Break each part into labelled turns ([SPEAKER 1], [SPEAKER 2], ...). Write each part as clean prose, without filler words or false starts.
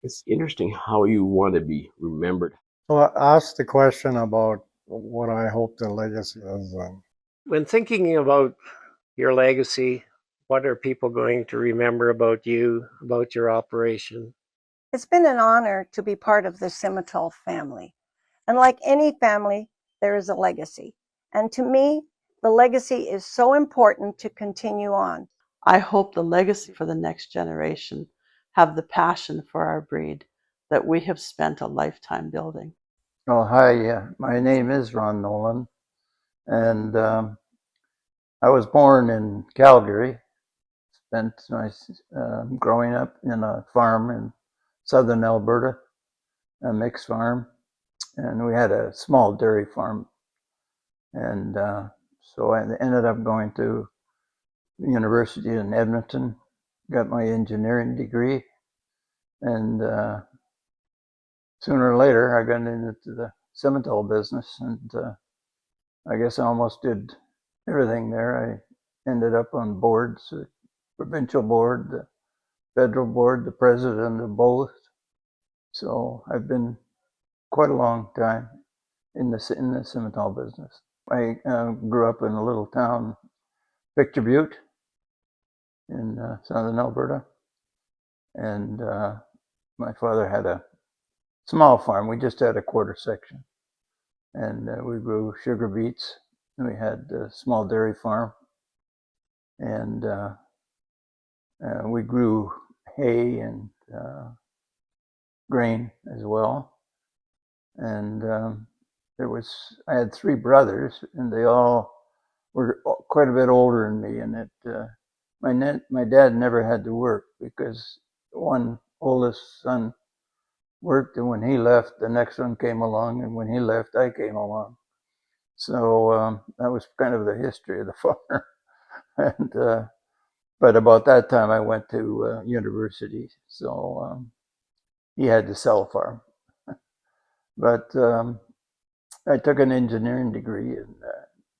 [SPEAKER 1] It's interesting how you want to be remembered.
[SPEAKER 2] So I asked the question about what I hope the legacy is.
[SPEAKER 3] When thinking about your legacy, what are people going to remember about you, about your operation?
[SPEAKER 4] It's been an honor to be part of the Simmental family. And like any family, there is a legacy. And to me, the legacy is so important to continue on.
[SPEAKER 5] I hope the legacy for the next generation have the passion for our breed that we have spent a lifetime building.
[SPEAKER 6] Oh, hi. My name is Ron Nolan, and I was born in Calgary. Spent my growing up in a farm in southern Alberta, a mixed farm, and we had a small dairy farm. And so I ended up going to university in Edmonton, got my engineering degree, and sooner or later I got into the Simmental business, and I guess I almost did everything there. I ended up on boards, the provincial board, the federal board, the president of both. So I've been quite a long time in the Simmental business. I grew up in a little town, Picture Butte, in southern Alberta, and my father had a small farm. We just had a quarter section, and we grew sugar beets. We had a small dairy farm, and we grew hay and grain as well. And I had three brothers, and they all were quite a bit older than me. And my dad never had to work because one oldest son worked, and when he left, the next one came along, and when he left, I came along. So that was kind of the history of the farm. And but about that time, I went to university, so he had to sell a farm. But I took an engineering degree in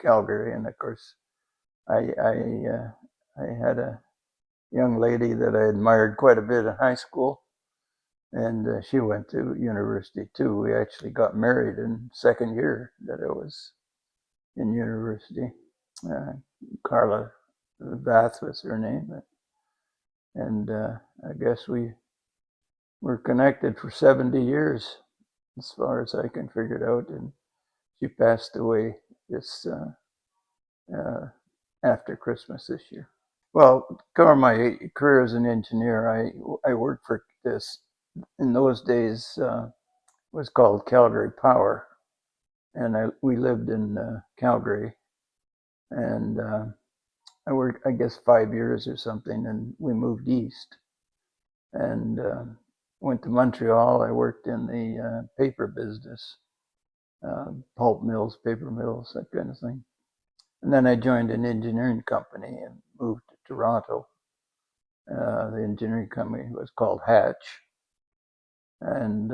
[SPEAKER 6] Calgary, and of course, I had a young lady that I admired quite a bit in high school, and she went to university too. We actually got married in second year that I was in university. Uh, Carla Bath was her name, and I guess we were connected for 70 years, as far as I can figure it out. And she passed away this after Christmas this year. Well, cover my career as an engineer. I worked for this in those days was called Calgary Power, and we lived in Calgary, and I worked, I guess, 5 years or something, and we moved east and went to Montreal. I worked in the paper business, pulp mills, paper mills, that kind of thing. And then I joined an engineering company and moved to Toronto. The engineering company was called Hatch, and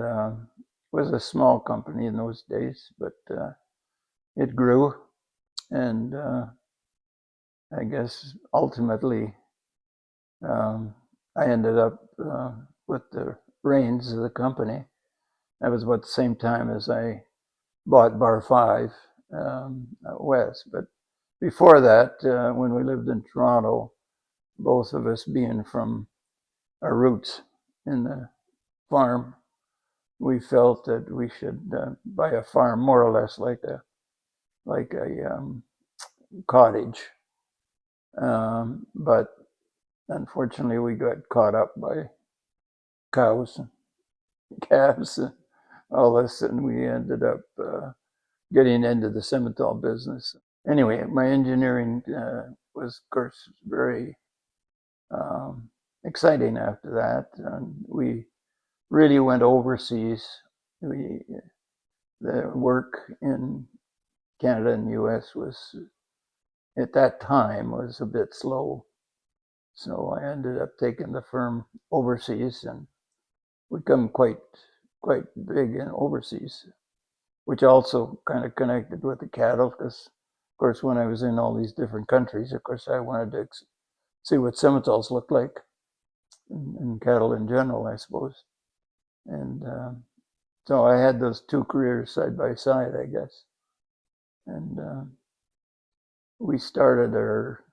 [SPEAKER 6] was a small company in those days, but it grew, and I guess ultimately I ended up with the reins of the company. That was about the same time as I bought Bar 5 West. But before that, when we lived in Toronto, both of us being from our roots in the farm, we felt that we should buy a farm more or less like a cottage. But unfortunately, we got caught up by cows and calves and all this, and we ended up getting into the Simmental business. Anyway, my engineering was, of course, very exciting after that. And we really went overseas. The work in Canada and the US was, at that time, was a bit slow. So I ended up taking the firm overseas and become quite big in overseas, which also kind of connected with the cattle because, of course, when I was in all these different countries, of course, I wanted to see what Simmentals looked like and cattle in general, I suppose. And so I had those two careers side by side, I guess. And we started our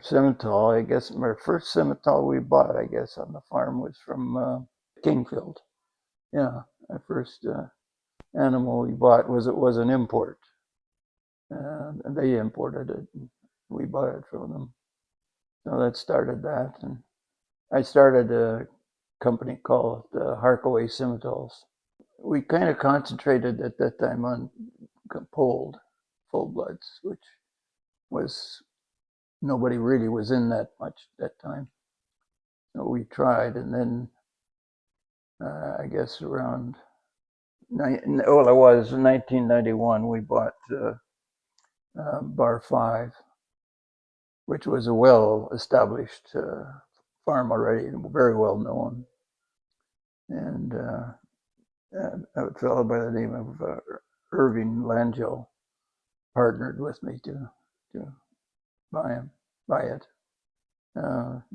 [SPEAKER 6] simmental. I guess our first simmental we bought, I guess, on the farm was from Kingfield. Yeah, our first animal we bought was an import. And they imported it. And we bought it from them. So that started that. And I started a company called Harkaway Simmentals. We kind of concentrated at that time on polled full bloods, which was nobody really was in that much at that time. So we tried, and then I guess around it was 1991 we bought Bar 5, which was a well-established farm already, very well known, and a fellow by the name of Irving Langell partnered with me to buy it.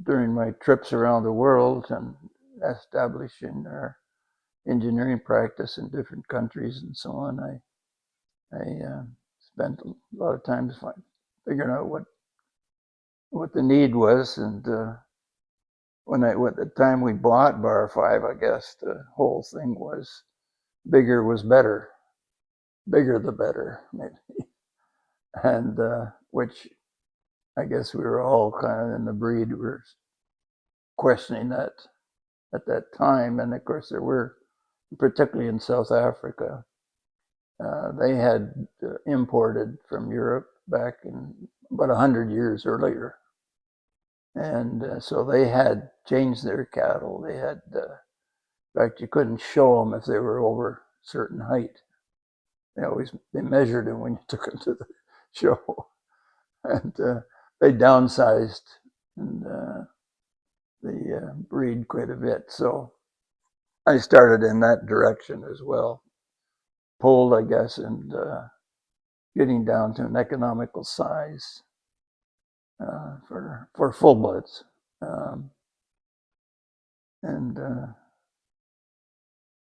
[SPEAKER 6] During my trips around the world and establishing our engineering practice in different countries and so on, I spent a lot of time figuring out what the need was. And at the time we bought Bar 5, I guess the whole thing was bigger was better, bigger the better, maybe. And which I guess we were all kind of in the breed, we were questioning that at that time. And of course there were, particularly in South Africa, they had imported from Europe back in about 100 years earlier. And so they had changed their cattle. They had, in fact, you couldn't show them if they were over a certain height. They measured them when you took them to the show. And they downsized and the breed quite a bit. So I started in that direction as well. Pulled, I guess, and getting down to an economical size for full bloods. And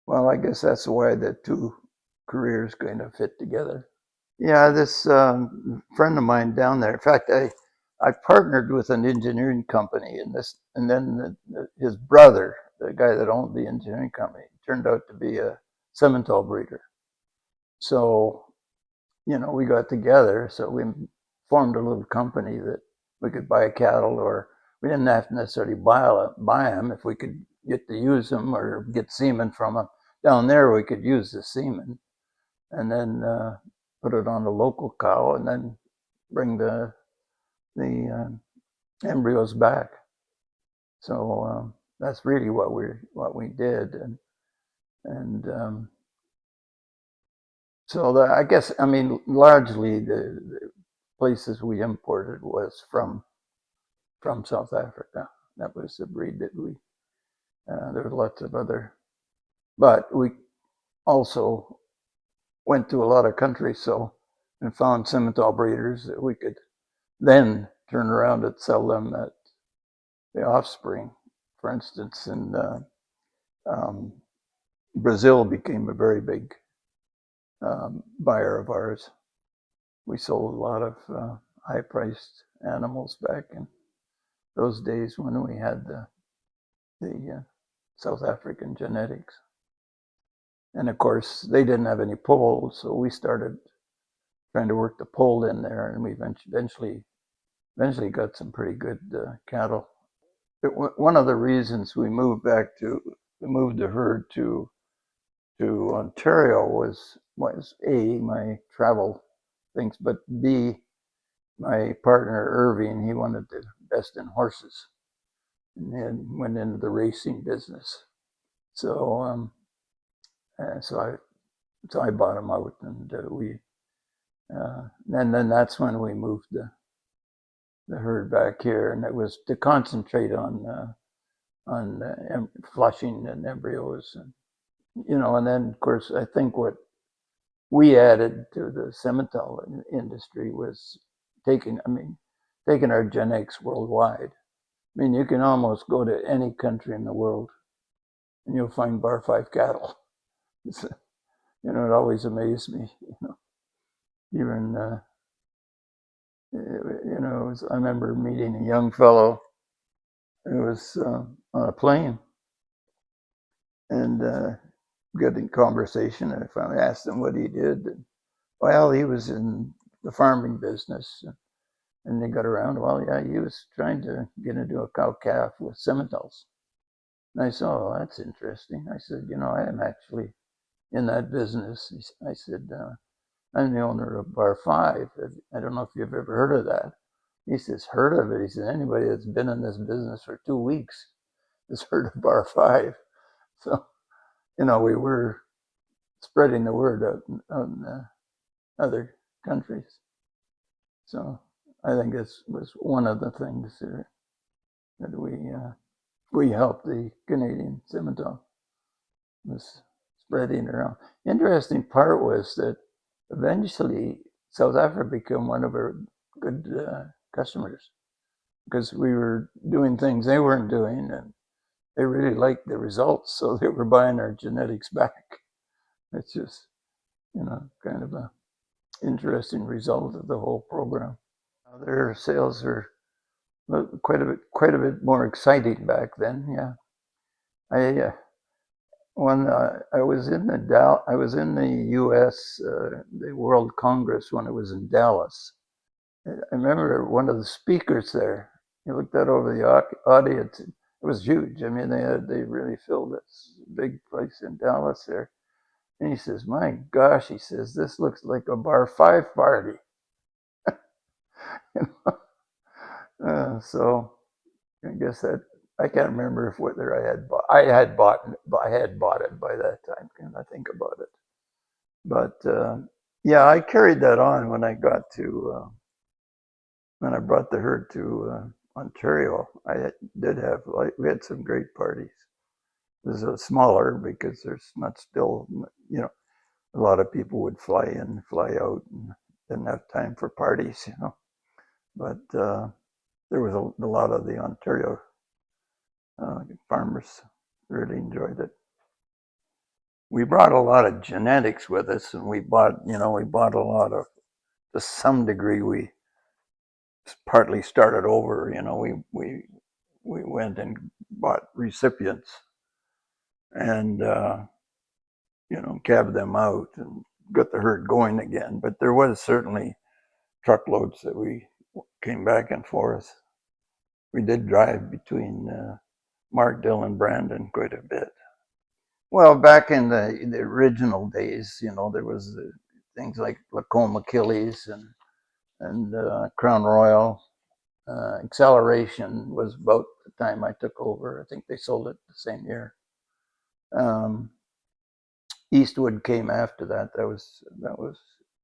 [SPEAKER 6] well, I guess that's why the two careers kind of fit together. Yeah, this friend of mine down there. In fact, I partnered with an engineering company in this, and then his brother, the guy that owned the engineering company, turned out to be a Simmental breeder. So, we got together. So we formed a little company that we could buy cattle, or we didn't have to necessarily buy them if we could get to use them or get semen from them. Down there, we could use the semen and then put it on the local cow and then bring the embryos back. So that's really what we did, and so I guess largely the places we imported was from South Africa. That was the breed that we. There were lots of other, but we also went to a lot of countries, and found Simmental breeders that we could then turn around and sell them at the offspring. For instance, in Brazil became a very big buyer of ours. We sold a lot of high-priced animals back in those days when we had the South African genetics. And of course, they didn't have any polled, so we started trying to work the polled in there, and we eventually got some pretty good cattle. One of the reasons we moved the herd to Ontario was A, my travel things, but B, my partner Irving, he wanted to invest in horses and went into the racing business. So I bought him out, and then that's when we moved the herd back here, and it was to concentrate on flushing and embryos, and and then of course I think what we added to the Simmental industry was taking our genetics worldwide. You can almost go to any country in the world and you'll find bar 5 cattle. It's, it always amazed me. Even I remember meeting a young fellow who was on a plane, and got in conversation. And I finally asked him what he did. And, well, he was in the farming business, and they got around. Well, yeah, he was trying to get into a cow calf with Simmentals. And I said, oh, that's interesting. I said, I am actually in that business. I said, I'm the owner of Bar 5. I don't know if you've ever heard of that. He says, heard of it? He said, anybody that's been in this business for 2 weeks has heard of Bar 5. So, we were spreading the word out on other countries. So I think this was one of the things that we helped the Canadian Simmental, was spreading around. Interesting part was that eventually South Africa became one of our good customers, because we were doing things they weren't doing, and they really liked the results, so they were buying our genetics back. It's just, kind of a interesting result of the whole program. Their sales are quite a bit more exciting back then. Yeah, I when I was in the U.S. The World Congress when it was in Dallas. I remember one of the speakers there. He looked out over the audience. It was huge. I mean, they really filled this big place in Dallas there. And he says, "My gosh," he says, "this looks like a Bar 5 party." So I guess that I can't remember if whether I had bought it by that time. Can I think about it? But yeah, I carried that on when I got to when I brought the herd to Ontario. We had some great parties. It was smaller because there's not still, a lot of people would fly in, fly out, and didn't have time for parties, But there was a lot of the Ontario farmers really enjoyed it. We brought a lot of genetics with us, and we bought a lot of, to some degree, we partly started over. We went and bought recipients and cabbed them out and got the herd going again. But there was certainly truckloads that we came back and forth. We did drive between Markdale and Brandon quite a bit. Well, back in the original days, there was things like Lacombe Achilles and Crown Royal. Acceleration was about the time I took over. I think they sold it the same year. Eastwood came after that. That was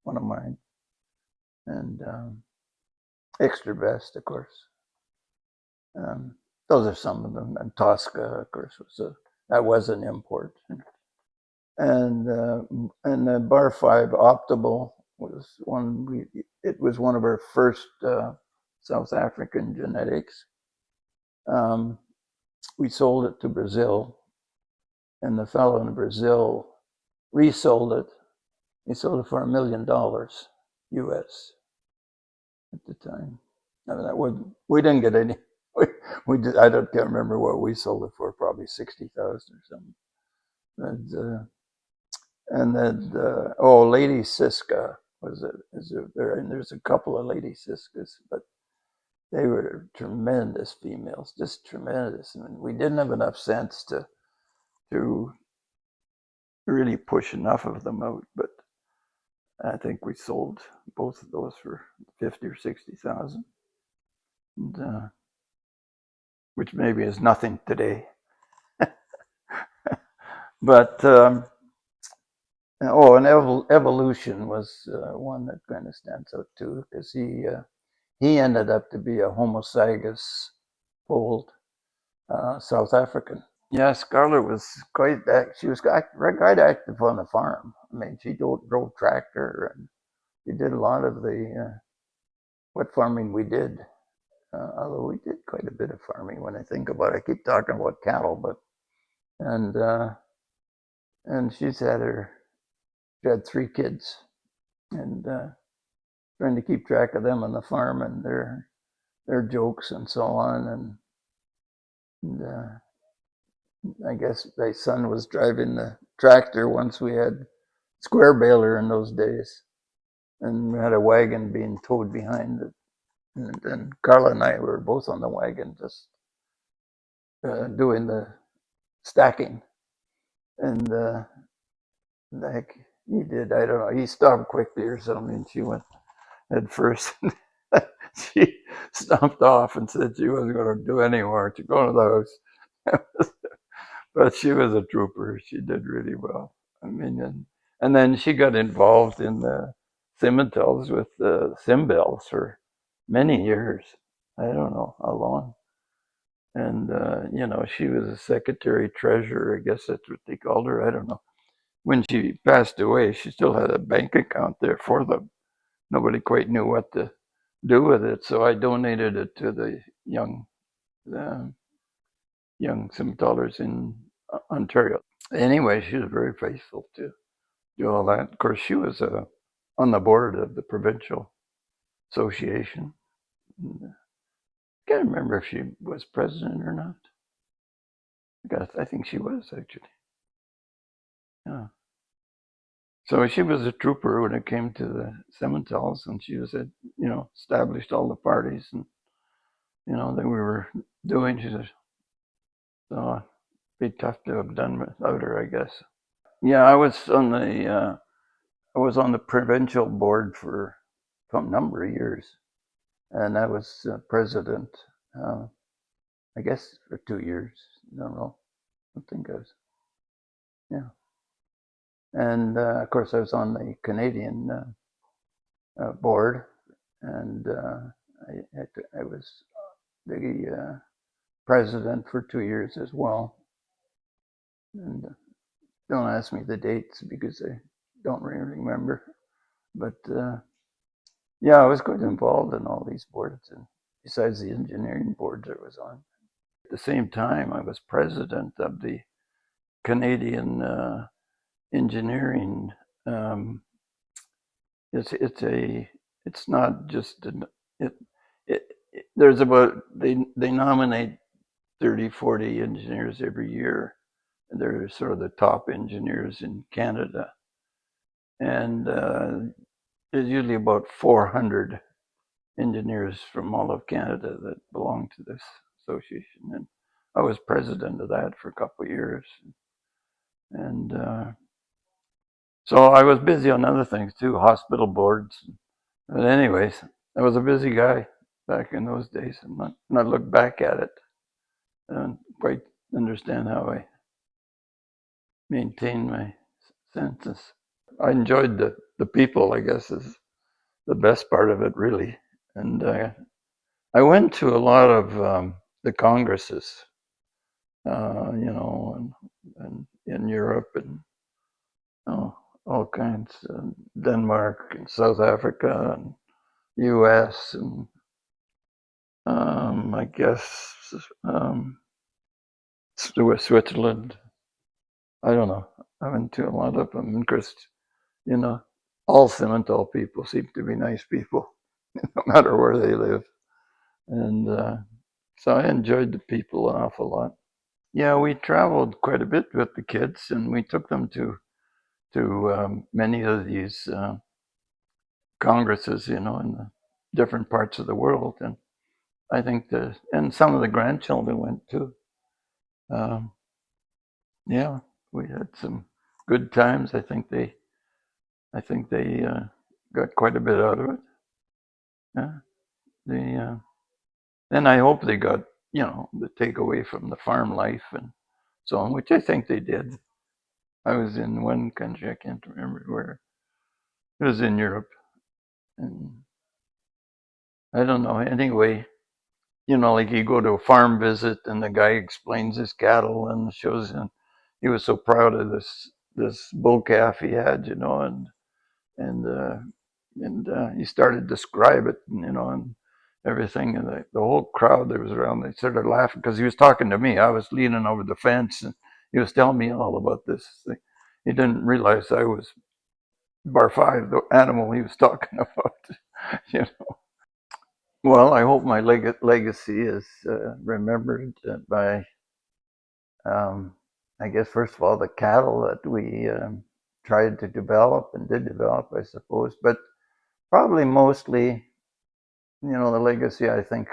[SPEAKER 6] one of mine, and Extra Best, of course. Those are some of them. And Tosca, of course, was an import. And Bar 5 Optimal was it was one of our first South African genetics. We sold it to Brazil, and the fellow in Brazil resold it. He sold it for $1 million US at the time. I mean, we didn't get any. I can't remember what we sold it for. Probably 60,000 or something. And then Lady Siska there's a couple of Lady Siskas, but they were tremendous females, just tremendous. I mean, we didn't have enough sense to really push enough of them out, but I think we sold both of those for 50 or 60,000, which maybe is nothing today. But Evolution was one that kind of stands out too, because he ended up to be a homozygous foaled South African. Yeah, Scarlett was she was quite active on the farm. I mean, she drove tractor, and she did a lot of the what farming we did. Although we did quite a bit of farming when I think about it. I keep talking about cattle, but and she had 3 kids, and trying to keep track of them on the farm and their jokes and so on, and I guess my son was driving the tractor once. We had square baler in those days, and we had a wagon being towed behind it. And then Carla and I were both on the wagon, just doing the stacking. And like he did, I don't know, he stopped quickly or something. And she went head first. She stomped off and said she wasn't going to do any more. She'd go to the house. But she was a trooper. She did really well. I mean, and then she got involved in the Simmentals with the Simbels for many years. I don't know how long. And, she was a secretary treasurer. I guess that's what they called her. I don't know. When she passed away, she still had a bank account there for them. Nobody quite knew what to do with it. So I donated it to the uh, young Simmentalers in Ontario. Anyway, she was very faithful to do all that. Of course, she was on the board of the provincial association. I can't remember if she was president or not. I think she was, actually. Yeah. So she was a trooper when it came to the Simmentals, and she was established all the parties and that we were doing. She said, so it'd be tough to have done without her, I guess. Yeah, I was on the provincial board for a number of years, and I was president. I guess for 2 years. I don't know. I think I was. Yeah, and of course I was on the Canadian board, and I was the president for 2 years as well. And don't ask me the dates because I don't really remember. But yeah, I was quite involved in all these boards, and besides the engineering boards I was on. At the same time, I was president of the Canadian engineering. It's not just it, there's about they nominate 30-40 engineers every year. They're sort of the top engineers in Canada, and there's usually about 400 engineers from all of Canada that belong to this association, and I was president of that for a couple of years, and so I was busy on other things too, hospital boards. But anyways, I was a busy guy back in those days, and when I look back at it, I don't quite understand how I maintained my senses. I enjoyed the people, I guess, is the best part of it, really. And I went to a lot of the congresses, and in Europe and all kinds, Denmark and South Africa and U.S. and I guess Switzerland. I don't know. I went to a lot of them because, all Simmental people seem to be nice people, no matter where they live. And so I enjoyed the people an awful lot. Yeah, we traveled quite a bit with the kids, and we took them to many of these congresses, in the different parts of the world. And I think and some of the grandchildren went too. Yeah, we had some good times. I think they got quite a bit out of it. Yeah, and I hope they got the takeaway from the farm life and so on, which I think they did. I was in one country, I can't remember where. It was in Europe, and I don't know. Anyway, like you go to a farm visit, and the guy explains his cattle and shows him. He was so proud of this bull calf he had, and he started to describe it, and everything, and the whole crowd that was around, they started laughing because he was talking to me. I was leaning over the fence, and he was telling me all about this thing. He didn't realize I was Bar 5, the animal he was talking about. You know. Well, I hope my legacy is remembered by, I guess, first of all, the cattle that we tried to develop and did develop, I suppose, but probably mostly, the legacy I think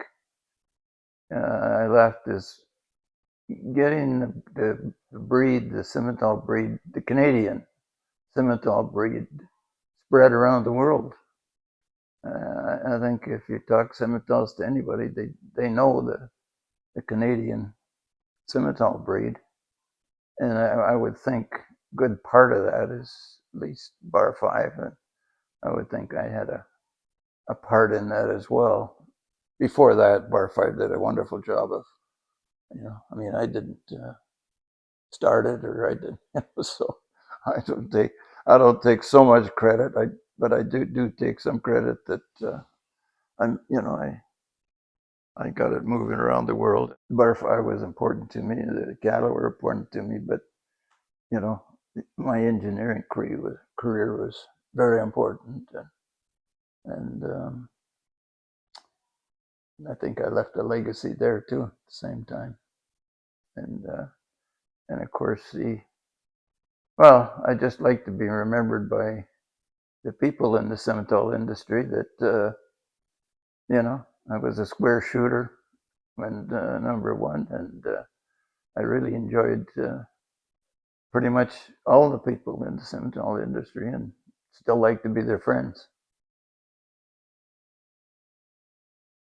[SPEAKER 6] I left is getting the breed, the Simmental breed, the Canadian Simmental breed, spread around the world. I think if you talk Simmentals to anybody, they know the Canadian Simmental breed, and I would think a good part of that is at least Bar 5, and I would think I had a part in that as well. Before that, Bar 5 did a wonderful job of, I mean, I didn't start it, or I didn't, so I don't take so much credit. But I do take some credit that I got it moving around the world. Bar 5 was important to me. The cattle were important to me, but my engineering career was very important, and I think I left a legacy there too at the same time. And of course, I just like to be remembered by the people in the Simmental industry that, I was a square shooter and number one, and I really enjoyed pretty much all the people in the Simmental industry, and still like to be their friends.